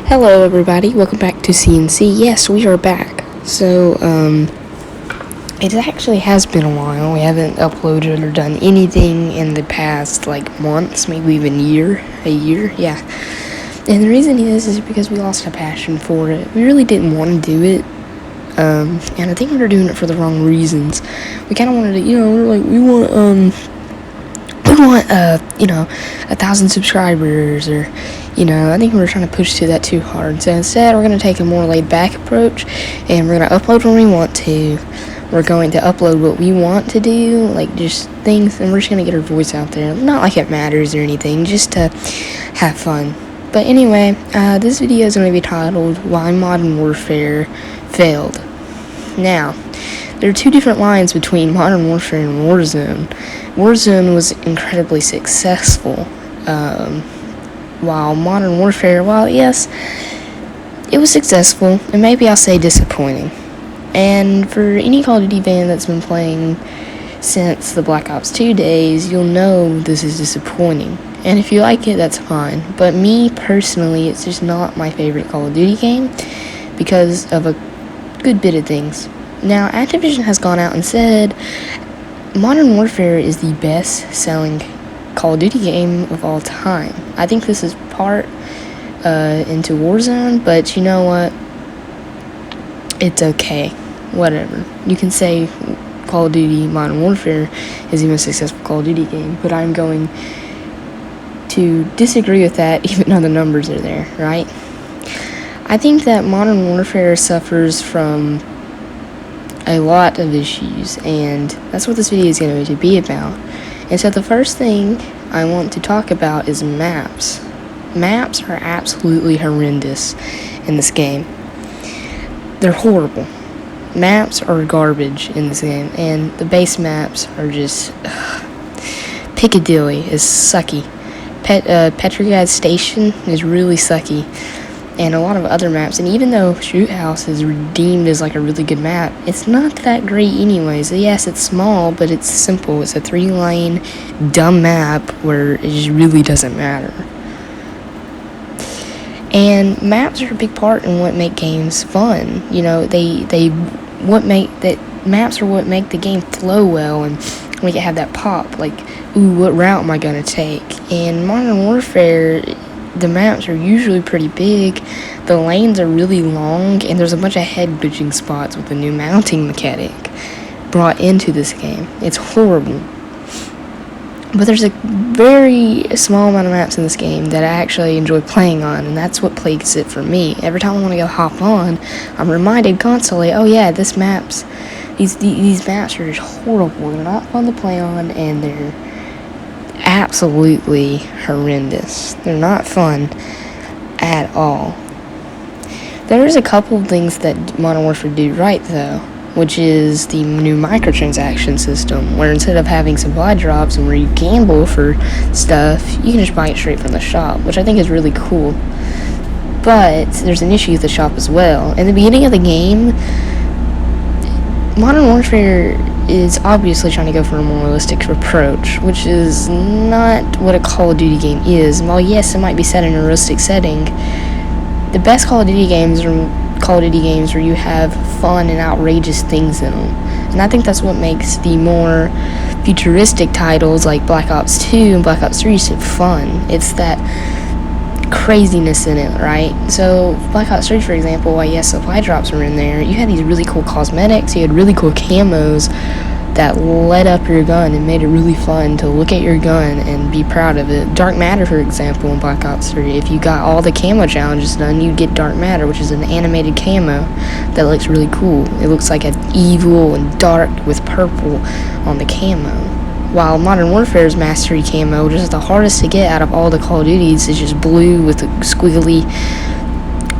Hello everybody, welcome back to TheC&C. Yes, we are back. So, it actually has been a while. We haven't uploaded or done anything in the past, months, maybe even a year, yeah. And the reason is because we lost a passion for it. We really didn't want to do it, and I think we were doing it for the wrong reasons. We kind of wanted to, we want 1,000 subscribers, or I think we were trying to push to that too hard. So instead, we're going to take a more laid back approach, and we're going to upload when we want to. We're going to upload what we want to do, like just things, and we're just going to get our voice out there. Not like it matters or anything, just to have fun. But anyway, this video is going to be titled Why Modern Warfare Failed. Now, there are two different lines between Modern Warfare and Warzone. Warzone was incredibly successful, while Modern Warfare, yes, it was successful, and maybe I'll say disappointing. And for any Call of Duty fan that's been playing since the Black Ops 2 days, you'll know this is disappointing. And if you like it, that's fine. But me, personally, it's just not my favorite Call of Duty game because of a good bit of things. Now, Activision has gone out and said Modern Warfare is the best-selling Call of Duty game of all time. I think this is part into Warzone, but you know what? It's okay. Whatever. You can say Call of Duty Modern Warfare is the most successful Call of Duty game, but I'm going to disagree with that even though the numbers are there, right? I think that Modern Warfare suffers from a lot of issues, and that's what this video is going to be about. And so the first thing I want to talk about is maps. Maps are absolutely horrendous in this game. They're horrible. Maps are garbage in this game, and the base maps are just Piccadilly is sucky. Petrograd Station is really sucky, and a lot of other maps. And even though Shoot House is redeemed as like a really good map, it's not that great anyways. Yes, it's small, but it's simple. It's a 3-lane dumb map where it just really doesn't matter. And maps are a big part in what make games fun. Maps are what make the game flow well and make it have that pop. Like, ooh, what route am I gonna take? In Modern Warfare, the maps are usually pretty big, the lanes are really long, and there's a bunch of head glitching spots with the new mounting mechanic brought into this game. It's horrible. But there's a very small amount of maps in this game that I actually enjoy playing on, and that's what plagues it for me. Every time I want to go hop on, I'm reminded constantly, oh yeah, these maps are just horrible. They're not fun to play on, and they're absolutely horrendous. They're not fun at all. There's a couple of things that Modern Warfare do right, though, which is the new microtransaction system, where instead of having supply drops and where you gamble for stuff, you can just buy it straight from the shop, which I think is really cool. But there's an issue with the shop as well. In the beginning of the game, Modern Warfare is obviously trying to go for a more realistic approach, which is not what a Call of Duty game is. While yes, it might be set in a realistic setting, the best Call of Duty games are Call of Duty games where you have fun and outrageous things in them. And I think that's what makes the more futuristic titles like Black Ops 2 and Black Ops 3 fun. It's that craziness in it, right? So Black Ops 3, for example, while yes, supply drops were in there, you had these really cool cosmetics, you had really cool camos that lit up your gun and made it really fun to look at your gun and be proud of it. Dark Matter, for example, in Black Ops 3, if you got all the camo challenges done, you'd get Dark Matter, which is an animated camo that looks really cool. It looks like an evil and dark with purple on the camo. While Modern Warfare's Mastery camo, which is the hardest to get out of all the Call of Duties, is just blue with squiggly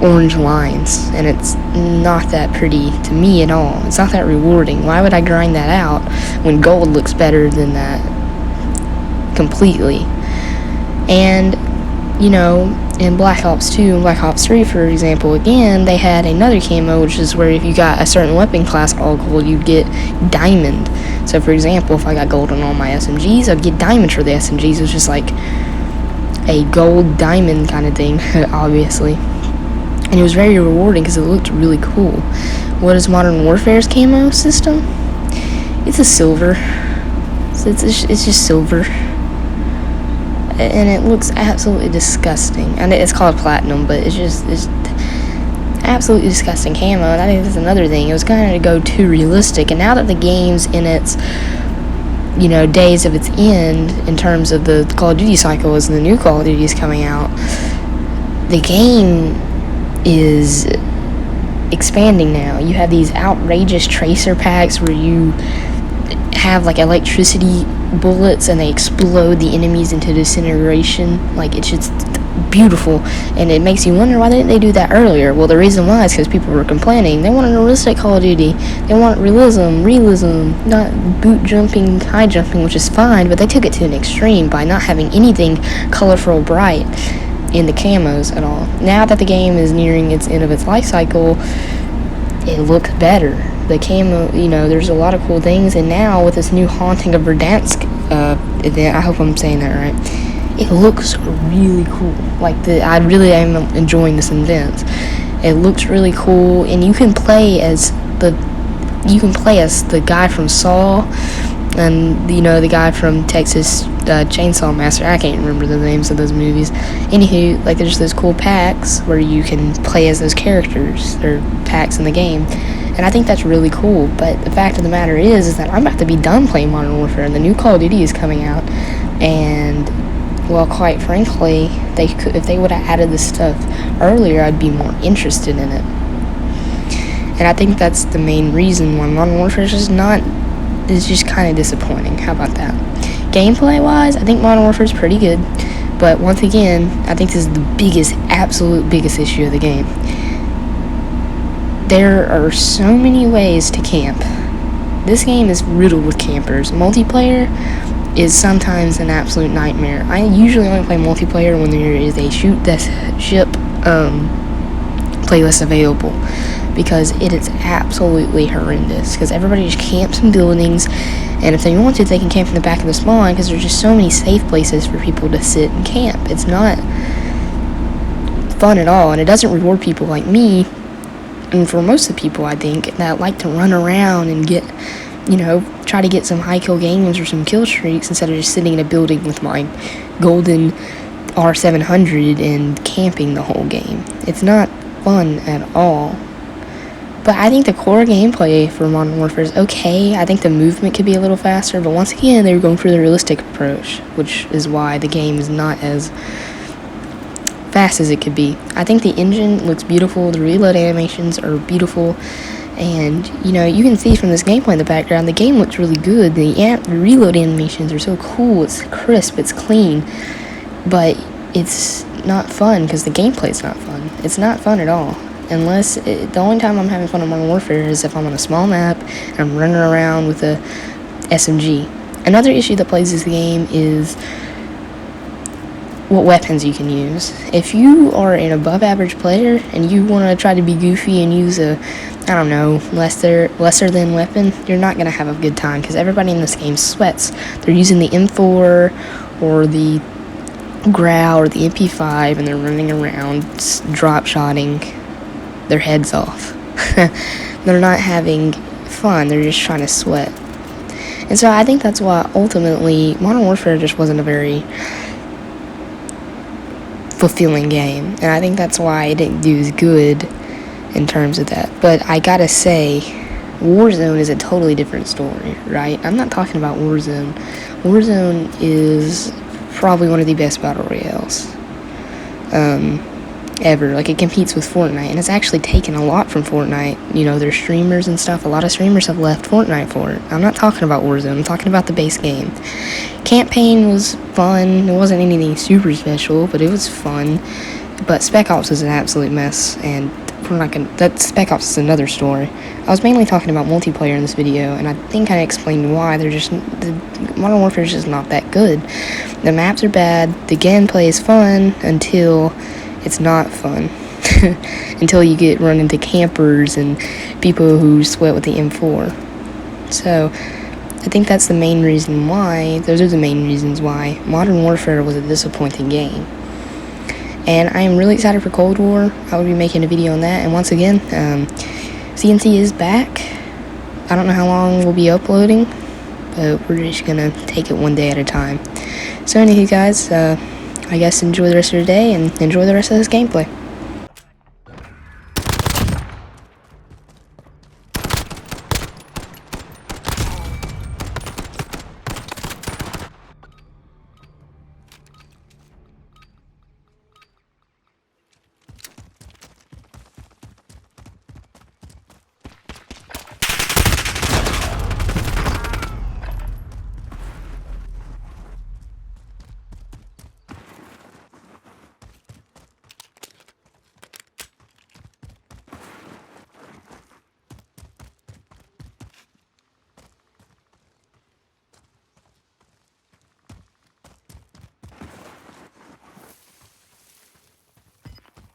orange lines, and it's not that pretty to me at all. It's not that rewarding. Why would I grind that out when gold looks better than that completely? And in Black Ops 2 and Black Ops 3, for example, again, they had another camo, which is where if you got a certain weapon class all gold, you'd get diamond. So for example, if I got gold on all my SMGs, I'd get diamond for the SMGs. It's just like a gold diamond kind of thing, obviously. and it was very rewarding because it looked really cool. What is Modern Warfare's camo system? It's a silver. It's just silver, and it looks absolutely disgusting. And it's called platinum, but it's absolutely disgusting camo. And I think that's another thing. It was kind of to go too realistic. And now that the game's in its days of its end in terms of the Call of Duty cycle, as the new Call of Duty is coming out, the game is expanding now. You have these outrageous tracer packs where you have like electricity bullets and they explode the enemies into disintegration. Like, it's just beautiful, and it makes you wonder, why didn't they do that earlier? Well, the reason why is because people were complaining. They wanted a realistic Call of Duty. They want realism, not boot jumping, high jumping, which is fine, but they took it to an extreme by not having anything colorful, bright in the camos at all. Now that the game is nearing its end of its life cycle, it looks better. The camo, there's a lot of cool things, and now with this new Haunting of Verdansk event, I hope I'm saying that right, it looks really cool. I really am enjoying this event. It looks really cool, and you can play as the guy from Saw, and the guy from Texas Chainsaw Massacre. I can't remember the names of those movies. Anywho, there's those cool packs where you can play as those characters. They're packs in the game, and I think that's really cool. But the fact of the matter is that I'm about to be done playing Modern Warfare, and the new Call of Duty is coming out, and well, quite frankly, if they would have added this stuff earlier, I'd be more interested in it. And I think that's the main reason why Modern Warfare is just kind of disappointing. How about that? Gameplay wise, I think Modern Warfare is pretty good, but once again, I think this is the absolute biggest issue of the game. There are so many ways to camp. This game is riddled with campers. Multiplayer is sometimes an absolute nightmare. I usually only play multiplayer when there is a shoot the ship playlist available, because it is absolutely horrendous, because everybody just camps in buildings, and if they want to, they can camp in the back of the spawn, because there's just so many safe places for people to sit and camp. It's not fun at all, and it doesn't reward people like me, and for most of the people, I think, that like to run around and get, try to get some high kill games or some kill streaks instead of just sitting in a building with my golden R700 and camping the whole game. It's not fun at all. But I think the core gameplay for Modern Warfare is okay. I think the movement could be a little faster, but once again, they were going for the realistic approach, which is why the game is not as fast as it could be. I think the engine looks beautiful, the reload animations are beautiful, and you can see from this gameplay in the background, the game looks really good. The reload animations are so cool, it's crisp, it's clean, but it's not fun because the gameplay's not fun. It's not fun at all. The only time I'm having fun on Modern Warfare is if I'm on a small map and I'm running around with a SMG. Another issue that plays this game is what weapons you can use. If you are an above average player and you want to try to be goofy and use a, lesser than weapon, you're not going to have a good time, because everybody in this game sweats. They're using the M4 or the Grau or the MP5, and they're running around drop-shotting their heads off. They're not having fun, they're just trying to sweat. And so I think that's why ultimately Modern Warfare just wasn't a very fulfilling game, and I think that's why it didn't do as good in terms of that. But I gotta say, Warzone is a totally different story, right? I'm not talking about Warzone. Warzone is probably one of the best battle royales ever. It competes with Fortnite, and it's actually taken a lot from Fortnite. Their streamers and stuff, a lot of streamers have left Fortnite for it. I'm not talking about Warzone, I'm talking about the base game. Campaign was fun, it wasn't anything super special, but it was fun. But Spec Ops is an absolute mess, and Spec Ops is another story. I was mainly talking about multiplayer in this video, and I think I explained why. Modern Warfare is just not that good. The maps are bad, the gameplay is fun until it's not fun. Until you get run into campers and people who sweat with the M4. So I think those are the main reasons why Modern Warfare was a disappointing game. And I am really excited for Cold War. I will be making a video on that. And once again, C&C is back. I don't know how long we'll be uploading, but we're just gonna take it one day at a time. So anywho guys, I guess enjoy the rest of your day and enjoy the rest of this gameplay.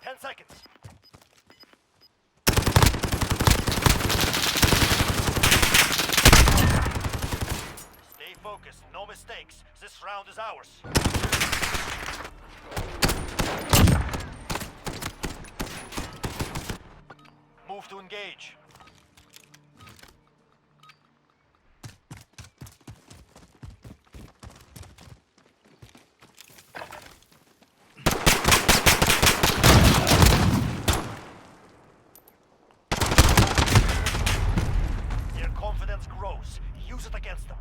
10 seconds. Stay focused, no mistakes. This round is ours. Move to engage. Their confidence grows. Use it against them.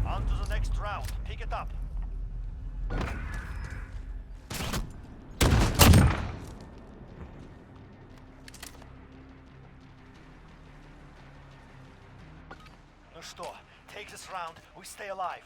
On to the next round. Pick it up. Ну что, take this round, we stay alive.